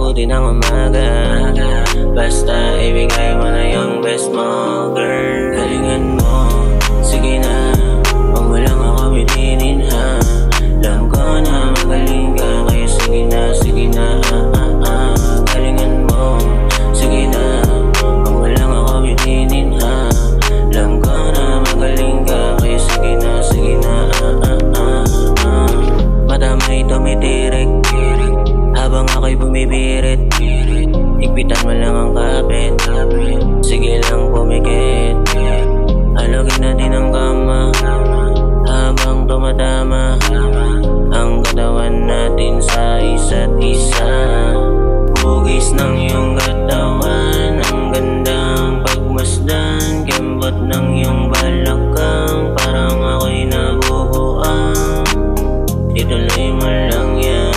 abuti ng umaga. Basta ibigay mo na yung best mo, girl. Galingan mo, sige na, wag mo lang ako bitinin ha. Alam ko na magaling ka, kaya sige na, sige na, galingan mo, sige na, wag mo lang ako bitinin ha. Alam ko na magaling ka, kaya sige na, sige na, mata mo'y tumitirik habang ako'y bumibirit. Higpitan mo lang ang kapit, sige lang pumikit. Alugin natin ang kama habang tumatama ang katawan natin sa isa't isa. Hugis ng iyong katawan, ang gandang pagmasdan. Kembot ng iyong balakang, parang ako'y nabubuang. Ituloy mo lang yan.